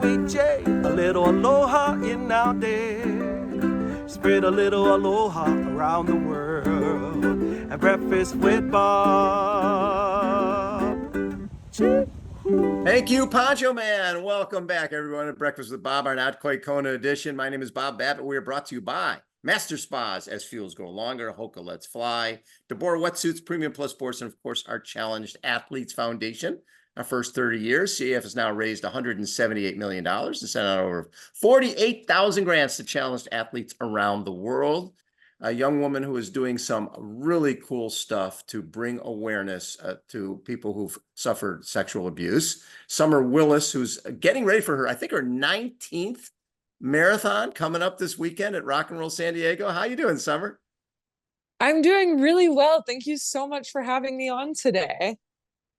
sweet J, a little aloha in our day. Spread a little aloha around the world at breakfast with Bob. Thank you, Poncho Man. Welcome back, everyone, to Breakfast with Bob, our Not Quite Kona edition. My name is Bob Babbitt. We are brought to you by Master Spas. As fuels go longer, Hoka Let's Fly, DeBoer Wetsuits, Premium Plus Sports, and of course, our Challenged Athletes Foundation. Our first 30 years, CAF has now raised $178 million and sent out over 48,000 grants to challenged athletes around the world. A young woman who is doing some really cool stuff to bring awareness to people who've suffered sexual abuse. Summer Willis, who's getting ready for I think her 19th marathon coming up this weekend at Rock and Roll San Diego. How you doing, Summer? I'm doing really well. Thank you so much for having me on today.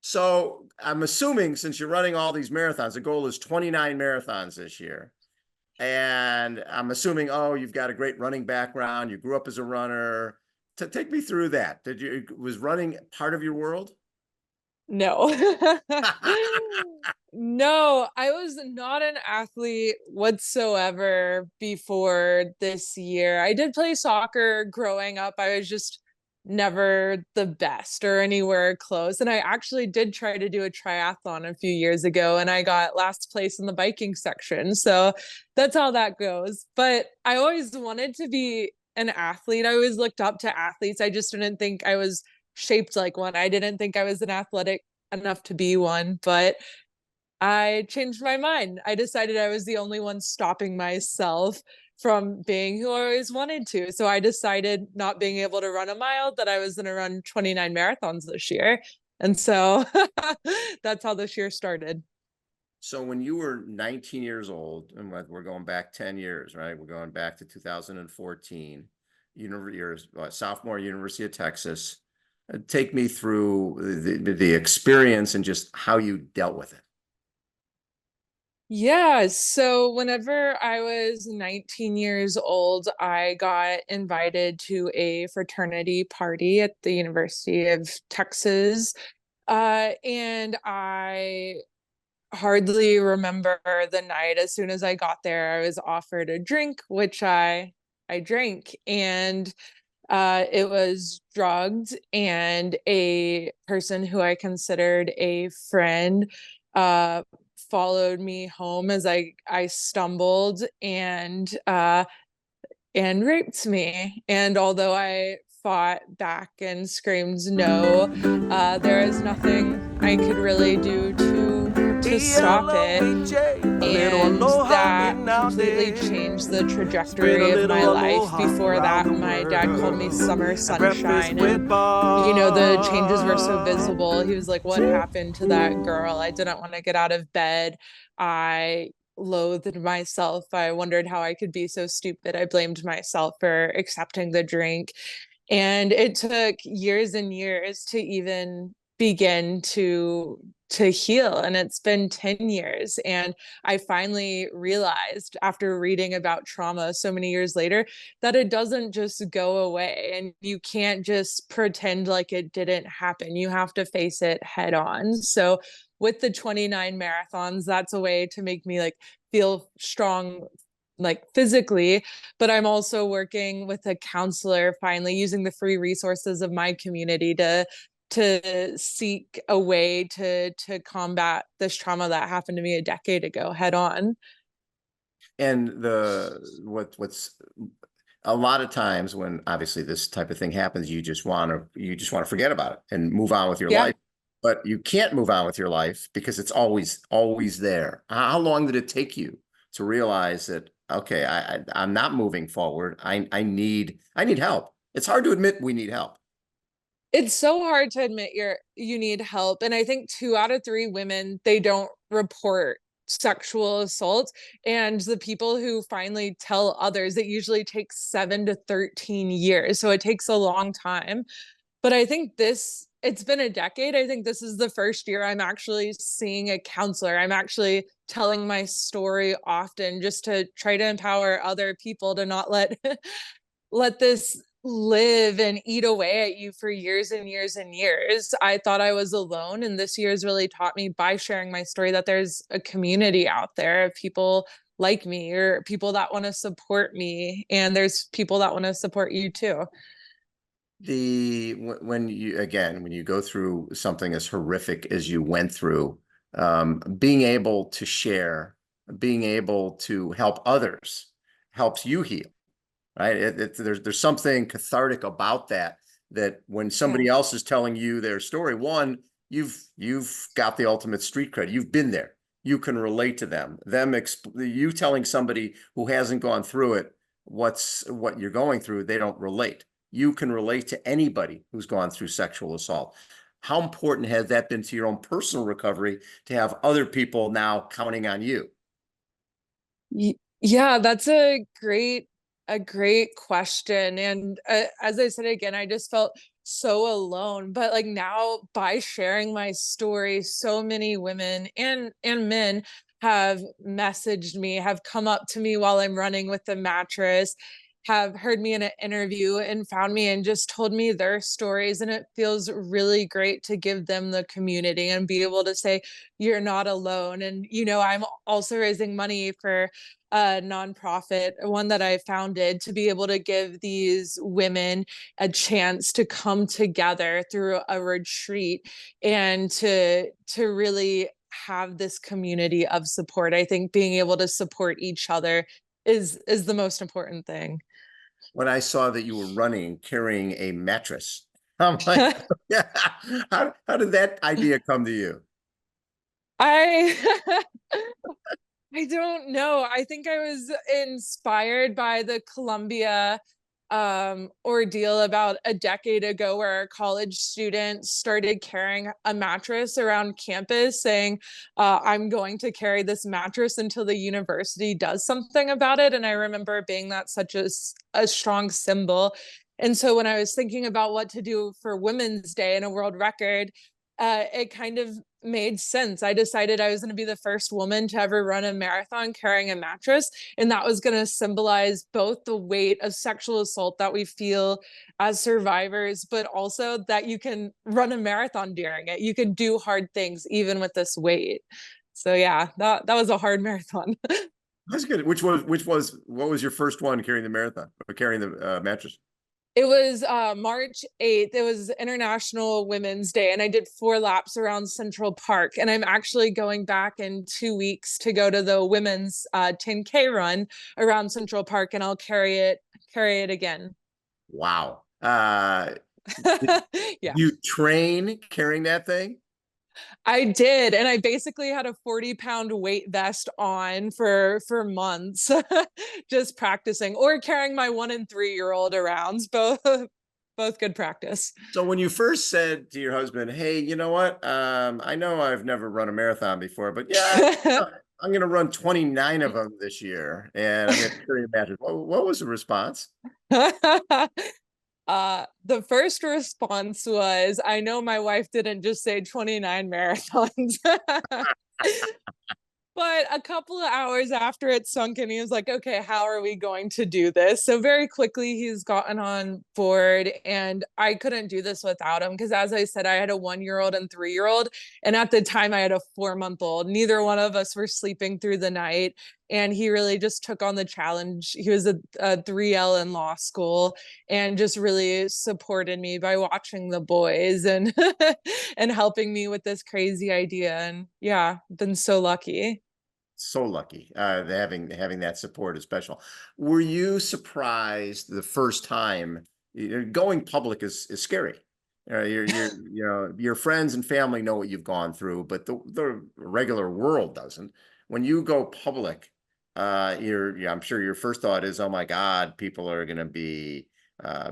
So I'm assuming since you're running all these marathons, the goal is 29 marathons this year. And I'm assuming, you've got a great running background. You grew up as a runner. Take me through that. Was running part of your world? No. No, I was not an athlete whatsoever before this year. I did play soccer growing up. I was just never the best or anywhere close. And I actually did try to do a triathlon a few years ago, and I got last place in the biking section. So that's how that goes. But I always wanted to be an athlete. I always looked up to athletes. I just didn't think I was shaped like one. I didn't think I was an athletic enough to be one, but I changed my mind. I decided I was the only one stopping myself from being who I always wanted to. So I decided, not being able to run a mile, that I was going to run 29 marathons this year. And so that's how this year started. So when you were 19 years old, and we're going back 10 years, right? We're going back to 2014, you're a sophomore, University of Texas. Take me through the experience and just how you dealt with it. Yeah, so whenever I was 19 years old, I got invited to a fraternity party at the University of Texas. And I hardly remember the night. As soon as I got there, I was offered a drink, which I drank, and it was drugged, and a person who I considered a friend followed me home as I stumbled and raped me. And although I fought back and screamed no, there is nothing I could really do to stop it. And that completely changed the trajectory of my life. Before that, my dad called me Summer Sunshine, and the changes were so visible. He was like, "What happened to that girl?" I didn't want to get out of bed. I loathed myself. I wondered how I could be so stupid. I blamed myself for accepting the drink. And it took years and years to even begin to heal, and it's been 10 years. And I finally realized, after reading about trauma so many years later, that it doesn't just go away, and you can't just pretend like it didn't happen. You have to face it head on. So with the 29 marathons, that's a way to make me feel strong, physically. But I'm also working with a counselor, finally using the free resources of my community to seek a way to combat this trauma that happened to me a decade ago head on. And what's a lot of times when obviously this type of thing happens, you just want to forget about it and move on with your life. But you can't move on with your life because it's always there. How long did it take you to realize that, okay, I'm not moving forward. I need help. It's hard to admit we need help. It's so hard to admit you need help. And I think 2 out of 3 women, they don't report sexual assault. And the people who finally tell others, it usually takes 7 to 13 years. So it takes a long time. But I think it's been a decade. I think this is the first year I'm actually seeing a counselor. I'm actually telling my story often, just to try to empower other people to not let let this live and eat away at you for years and years and years. I thought I was alone, and this year has really taught me by sharing my story that there's a community out there of people like me or people that want to support me, and there's people that want to support you too. When you go through something as horrific as you went through, being able to share, being able to help others helps you heal, right? There's something cathartic about that, that when somebody else is telling you their story, one, you've got the ultimate street cred. You've been there. You can relate to them. You telling somebody who hasn't gone through it what you're going through, they don't relate. You can relate to anybody who's gone through sexual assault. How important has that been to your own personal recovery to have other people now counting on you? Yeah, that's a great question. And as I said again, I just felt so alone. But like now, by sharing my story, so many women and men have messaged me, have come up to me while I'm running with the mattress, have heard me in an interview and found me and just told me their stories. And it feels really great to give them the community and be able to say, you're not alone. And, I'm also raising money for a nonprofit, one that I founded, to be able to give these women a chance to come together through a retreat and to really have this community of support. I think being able to support each other is the most important thing. When I saw that you were running carrying a mattress, I'm like, yeah, how did that idea come to you? I I don't know. I think I was inspired by the Columbia ordeal about a decade ago, where a college student started carrying a mattress around campus saying, I'm going to carry this mattress until the university does something about it. And I remember being that such a strong symbol. And so when I was thinking about what to do for Women's Day and a world record, it kind of made sense. I decided I was going to be the first woman to ever run a marathon carrying a mattress. And that was going to symbolize both the weight of sexual assault that we feel as survivors, but also that you can run a marathon during it. You can do hard things even with this weight. So yeah, that was a hard marathon. That's good. What was your first one carrying the marathon or carrying the mattress? It was March 8th. It was International Women's Day, and I did 4 laps around Central Park. And I'm actually going back in 2 weeks to go to the women's 10K run around Central Park, and I'll carry it again. Wow. Yeah. You train carrying that thing? I did, and I basically had a 40-pound weight vest on for months, just practicing or carrying my 1 and 3-year-old around. Both good practice. So when you first said to your husband, "Hey, you know what? I know I've never run a marathon before, but yeah, I'm going to run 29 of them this year, and I'm going to carry a mattress." What was the response? The first response was, I know my wife didn't just say 29 marathons. But a couple of hours after it sunk in, he was like, okay, how are we going to do this? So very quickly, he's gotten on board, and I couldn't do this without him because, as I said, I had a 1-year-old and 3-year-old. And at the time, I had a 4-month-old. Neither one of us were sleeping through the night. And he really just took on the challenge. He was a 3L in law school and just really supported me by watching the boys and and helping me with this crazy idea. And yeah, been so lucky. So lucky, having that support is special. Were you surprised the first time? Going public is scary. Your friends and family know what you've gone through, but the regular world doesn't. When you go public, I'm sure your first thought is, oh my God, people are going to be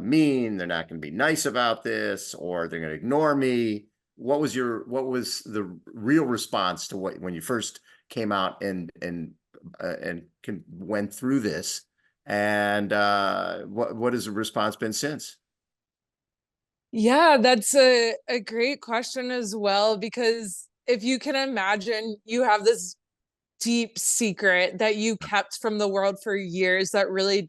mean. They're not going to be nice about this, or they're going to ignore me. What was the real response to when you first came out and went through this, and what has the response been since? Yeah, that's a great question as well, because if you can imagine, you have this deep secret that you kept from the world for years that really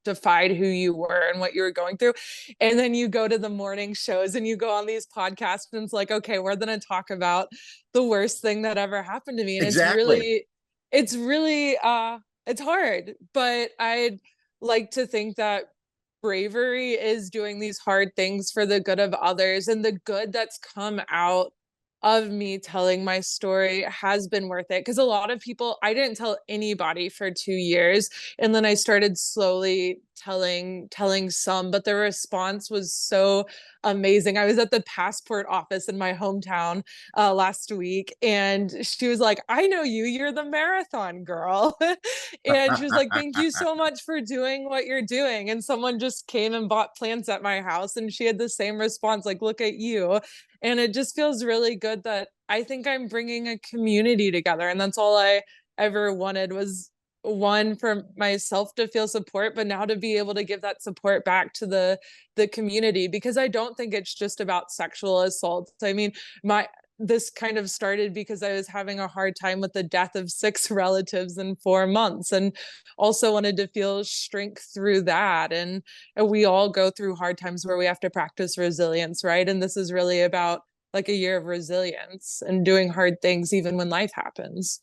defied who you were and what you were going through. And then you go to the morning shows and you go on these podcasts and it's like, okay, we're going to talk about the worst thing that ever happened to me. And Exactly. it's really, it's hard, but I'd like to think that bravery is doing these hard things for the good of others, and the good that's come out of me telling my story has been worth it. Because a lot of people, I didn't tell anybody for 2 years, and then I started slowly telling some, but the response was so amazing. I was at the passport office in my hometown last week, and she was like, I know you, you're the marathon girl. And she was like, thank you so much for doing what you're doing. And someone just came and bought plants at my house, and she had the same response, like, look at you. And it just feels really good that I think I'm bringing a community together. And that's all I ever wanted, was one, for myself to feel support, but now to be able to give that support back to the community, because I don't think it's just about sexual assault. I mean, this kind of started because I was having a hard time with the death of 6 relatives in 4 months, and also wanted to feel strength through that. And we all go through hard times where we have to practice resilience, right? And this is really about like a year of resilience and doing hard things even when life happens.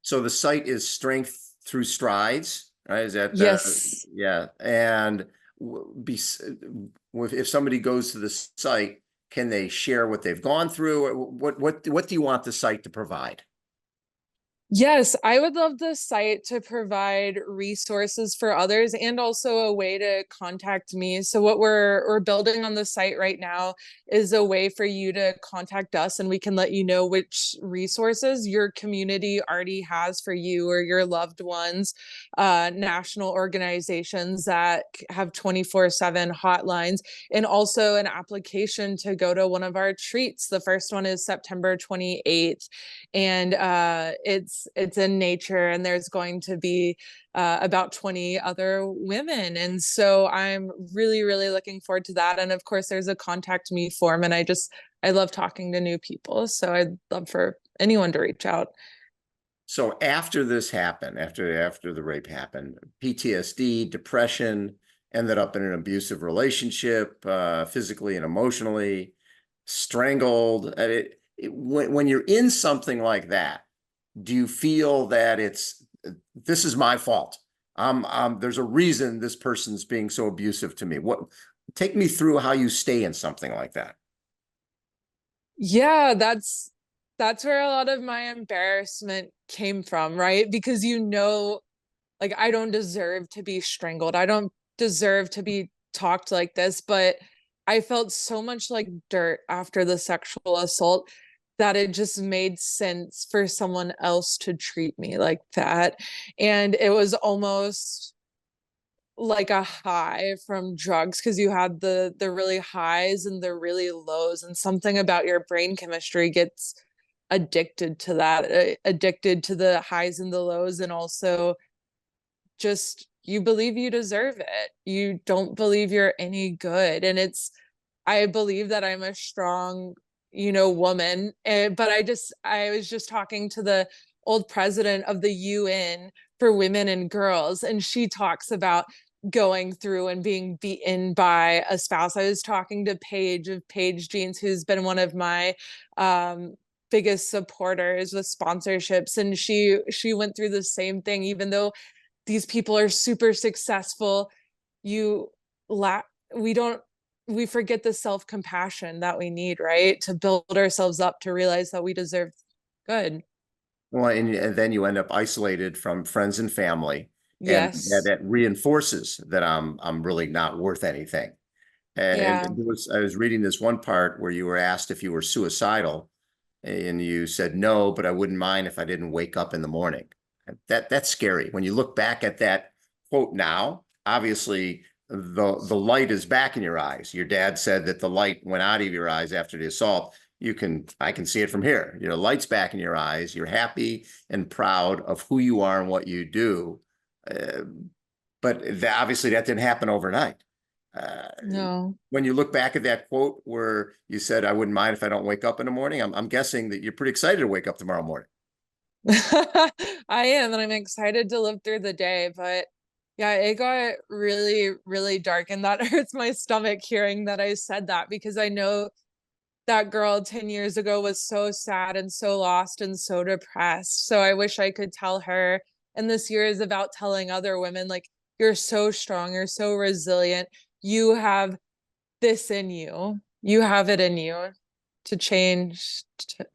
So the site is Strength Through Strides, right? Is that Yes. yeah? And if somebody goes to the site, can they share what they've gone through? What do you want the site to provide? Yes, I would love the site to provide resources for others and also a way to contact me. So what we're building on the site right now is a way for you to contact us, and we can let you know which resources your community already has for you or your loved ones. National organizations that have 24/7 hotlines, and also an application to go to one of our treats. The first one is September 28th, and it's in nature, and there's going to be about 20 other women. And so I'm really looking forward to that. And of course there's a contact me form, and I love talking to new people, so I'd love for anyone to reach out. So after this happened, after the rape happened, PTSD, depression, ended up in an abusive relationship, physically and emotionally, strangled. When you're in something like that, do you feel that this is my fault? There's a reason this person's being so abusive to me. Take me through how you stay in something like that. Yeah, that's where a lot of my embarrassment came from, right? Because like, I don't deserve to be strangled. I don't deserve to be talked like this, but I felt so much like dirt after the sexual assault that it just made sense for someone else to treat me like that. And it was almost like a high from drugs, because you had the really highs and the really lows, and something about your brain chemistry gets addicted to that, addicted to the highs and the lows. And also, just, you believe you deserve it, you don't believe you're any good. And I believe that I'm a strong, woman. But I was just talking to the old president of the UN for women and girls, and she talks about going through and being beaten by a spouse. I was talking to Paige of Paige Jeans, who's been one of my biggest supporters with sponsorships, and she went through the same thing. Even though these people are super successful, you we don't we forget the self-compassion that we need, right, to build ourselves up to realize that we deserve good. Well, and then you end up isolated from friends and family, and Yes. that reinforces that I'm really not worth anything. And Yeah. I was reading this one part where you were asked if you were suicidal, and you said no, but I wouldn't mind if I didn't wake up in the morning. That's scary. When you look back at that quote now, obviously the light is back in your eyes. Your dad said that the light went out of your eyes after the assault. I can see it from here. Light's back in your eyes. You're happy and proud of who you are and what you do. But obviously that didn't happen overnight. No. When you look back at that quote where you said, I wouldn't mind if I don't wake up in the morning, I'm guessing that you're pretty excited to wake up tomorrow morning. I am, and I'm excited to live through the day, but Yeah, it got really, really dark, and that hurts my stomach hearing that I said that because I know that girl 10 years ago was so sad and so lost and so depressed. So I wish I could tell her. And this year is about telling other women, like, you're so strong, you're so resilient. You have this in you. You have it in you to change,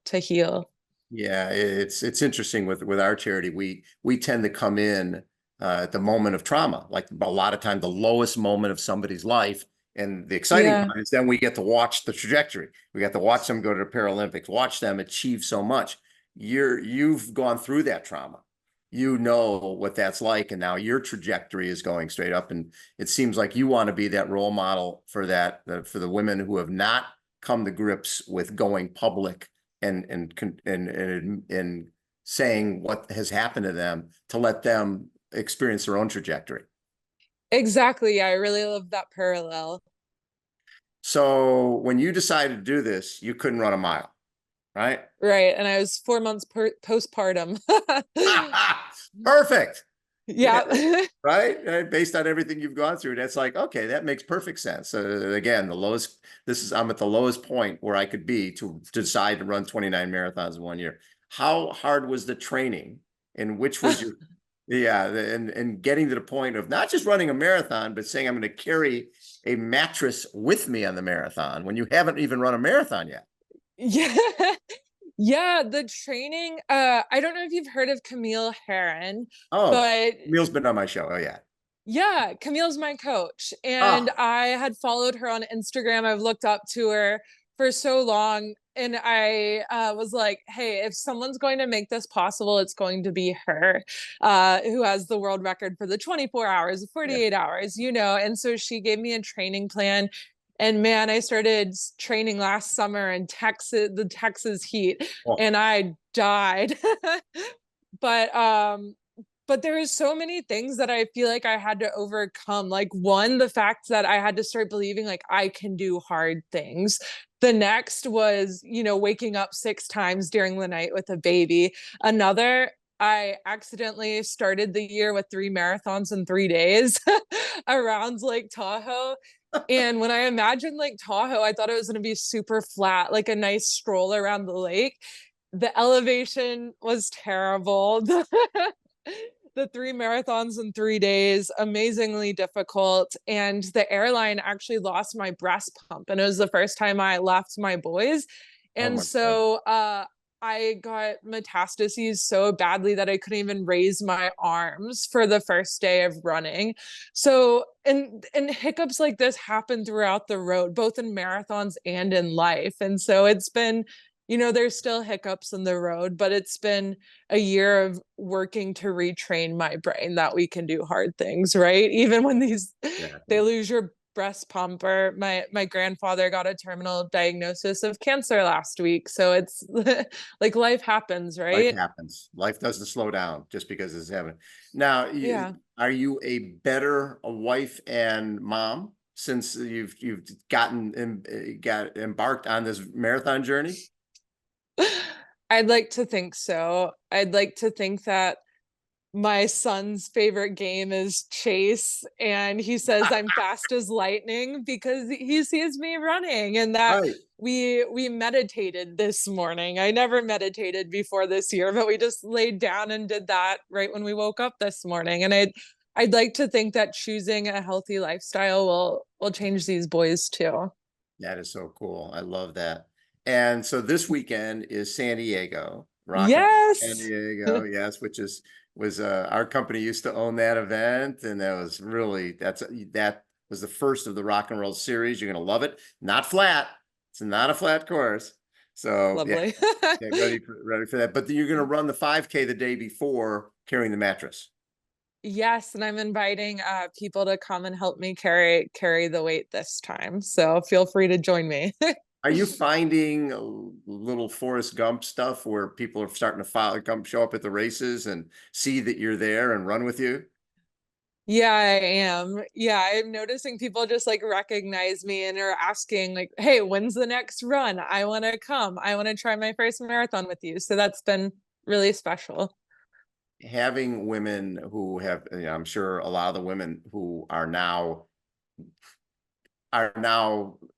to heal. Yeah, it's interesting with our charity. We tend to come in at the moment of trauma, like a lot of time the lowest moment of somebody's life. And the exciting Yeah. part is then we get to watch the trajectory. We get to watch them go to the Paralympics, watch them achieve so much. You've gone through that trauma. You know what that's like, and now your trajectory is going straight up. And it seems like you want to be that role model for that, for the women who have not come to grips with going public and saying what has happened to them to let them experience their own trajectory. Exactly. Yeah, I really love that parallel. So when you decided to do this, you couldn't run a mile, right? Right. And I was 4 months postpartum. Perfect. Yeah, Yeah. right. Based on everything you've gone through, that's like, okay, that makes perfect sense. Again, I'm at the lowest point where I could be to decide to run 29 marathons in 1 year. How hard was the training, and which was your, yeah, and getting to the point of not just running a marathon, but saying I'm going to carry a mattress with me on the marathon when you haven't even run a marathon yet. Yeah. Yeah, the training, I don't know if you've heard of Camille Herron, Oh, but Meal's been on my show. Oh yeah. yeah, Camille's my coach, and Oh, I had followed her on Instagram. I've looked up to her for so long, and I was like, hey, if someone's going to make this possible, it's going to be her, who has the world record for the 24 hours, yeah. 48 hours, and so she gave me a training plan. And man, I started training last summer in the Texas heat, Oh, and I died. but there is so many things that I feel like I had to overcome. Like, one, the fact that I had to start believing like I can do hard things. The next was, waking up 6 times during the night with a baby. Another, I accidentally started the year with 3 marathons in 3 days around Lake Tahoe. And when I imagined Lake Tahoe, I thought it was going to be super flat, like a nice stroll around the lake. The elevation was terrible. The 3 marathons in 3 days, amazingly difficult. And the airline actually lost my breast pump. And it was the first time I left my boys. oh And my God. so I got metastases so badly that I couldn't even raise my arms for the first day of running. So, and hiccups like this happen throughout the road, both in marathons and in life. And so it's been, there's still hiccups in the road, but it's been a year of working to retrain my brain that we can do hard things, right? Even when they Exactly. lose your breast pump, or my grandfather got a terminal diagnosis of cancer last week. So it's like life happens, Life right? happens. Life doesn't slow down just because it's happening. Now, Yeah. are you a wife and mom since you've got embarked on this marathon journey? I'd like to think so. I'd like to think that my son's favorite game is chase, and he says I'm fast as lightning because he sees me running, and that Right. we meditated this morning. I never meditated before this year, but we just laid down and did that right when we woke up this morning. And I'd like to think that choosing a healthy lifestyle will change these boys too. That is so cool. I love that. And so this weekend is San Diego, Rock and Roll San Yes. Diego, yes, which was our company used to own that event, and that was really that was the first of the Rock and Roll series. You're gonna love it. Not flat. It's not a flat course. So yeah, Lovely. get ready for that. But you're gonna run the 5K the day before carrying the mattress. Yes, and I'm inviting people to come and help me carry the weight this time. So feel free to join me. Are you finding a little Forrest Gump stuff where people are starting to show up at the races and see that you're there and run with you? Yeah, I am. Yeah, I'm noticing people just like recognize me and are asking like, "Hey, when's the next run? I want to come. I want to try my first marathon with you." So that's been really special. having women who have, I'm sure a lot of the women who are now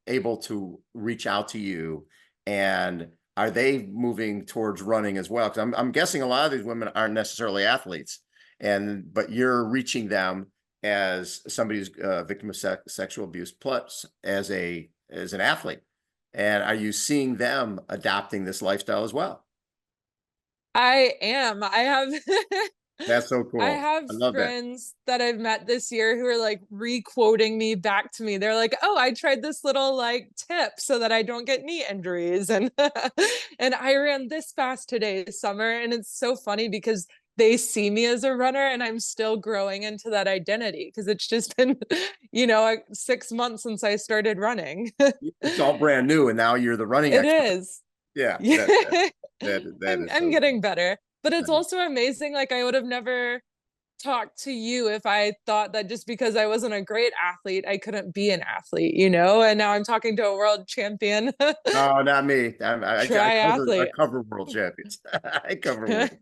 able to reach out to you, and are they moving towards running as well? Because I'm guessing a lot of these women aren't necessarily athletes, but you're reaching them as somebody who's a victim of sexual abuse, plus as an athlete. And are you seeing them adopting this lifestyle as well? I am. I have That's so I cool. have I love that. friends that I've met this year who are like re-quoting me back to me. They're like, "Oh, I tried this little like tip so that I don't get knee injuries and and I ran this fast today summer." And it's so funny because they see me as a runner and I'm still growing into that identity because it's just been, like 6 months since I started running. It's all brand new, and now you're the running It expert. is. Yeah, Yeah. that is I'm so getting cool. better. But it's also amazing. Like I would have never talked to you if I thought that just because I wasn't a great athlete, I couldn't be an athlete, And now I'm talking to a world champion No, not me. I triathlete. cover world champions. I cover world champions.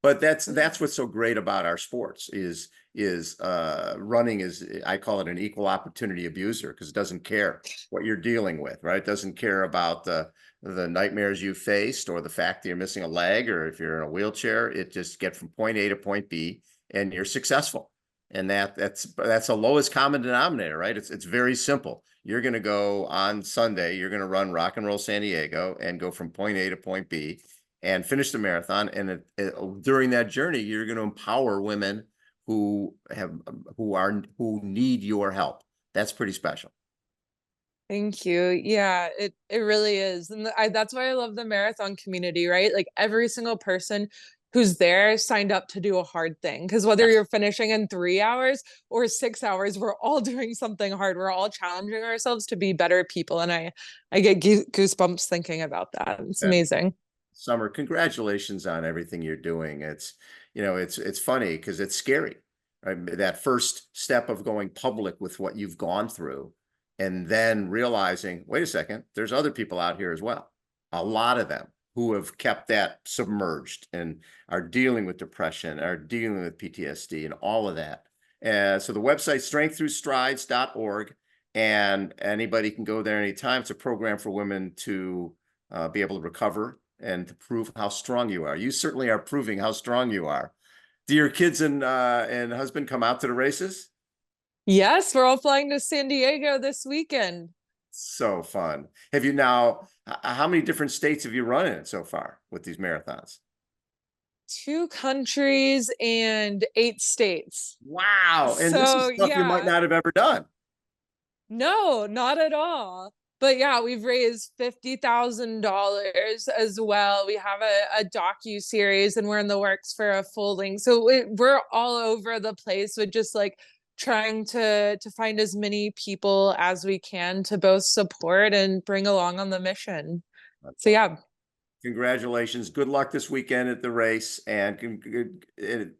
But that's what's so great about our sports is running is, I call it an equal opportunity abuser, because it doesn't care what you're dealing with, right? It doesn't care about the nightmares you faced, or the fact that you're missing a leg, or if you're in a wheelchair. It just get from point A to point B, and you're successful. And that's the lowest common denominator, right? It's very simple. You're going to go on Sunday, you're going to run Rock and Roll San Diego and go from point A to point B and finish the marathon. And during that journey, you're going to empower women who need your help. That's pretty special. Thank you. Yeah, it really is. And that's why I love the marathon community, right? Like every single person who's there signed up to do a hard thing. Because whether Yes. you're finishing in 3 hours or 6 hours, we're all doing something hard. We're all challenging ourselves to be better people. And I get goosebumps thinking about that. It's And amazing. Summer, congratulations on everything you're doing. It's funny because it's scary, right? That first step of going public with what you've gone through, and then realizing, wait a second, there's other people out here as well. A lot of them who have kept that submerged and are dealing with depression, are dealing with PTSD and all of that. So the website strengththroughstrides.org, and anybody can go there anytime. It's a program for women to be able to recover and to prove how strong you are. You certainly are proving how strong you are. Do your kids and husband come out to the races? Yes, we're all flying to San Diego this weekend. So fun. Have you now, how many different states have you run in so far with these marathons? 2 countries and 8 states. Wow. And this is So stuff you might yeah. not have ever done. No, not at all. But yeah, we've raised $50,000 as well. We have a docu series, and we're in the works for a full length. So we're all over the place with just like trying to find as many people as we can to both support and bring along on the mission. That's So awesome. yeah. Congratulations. Good luck this weekend at the race. And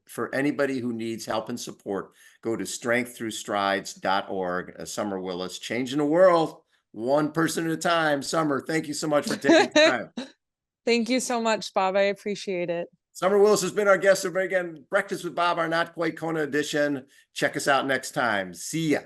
for anybody who needs help and support, go to strengththroughstrides.org. Summer Willis, changing the world one person at a time. Summer, thank you so much for taking the time. Thank you so much, Bob. I appreciate it. Summer Willis has been our guest. So again, Breakfast with Bob, our Not Quite Kona edition. Check us out next time. See ya.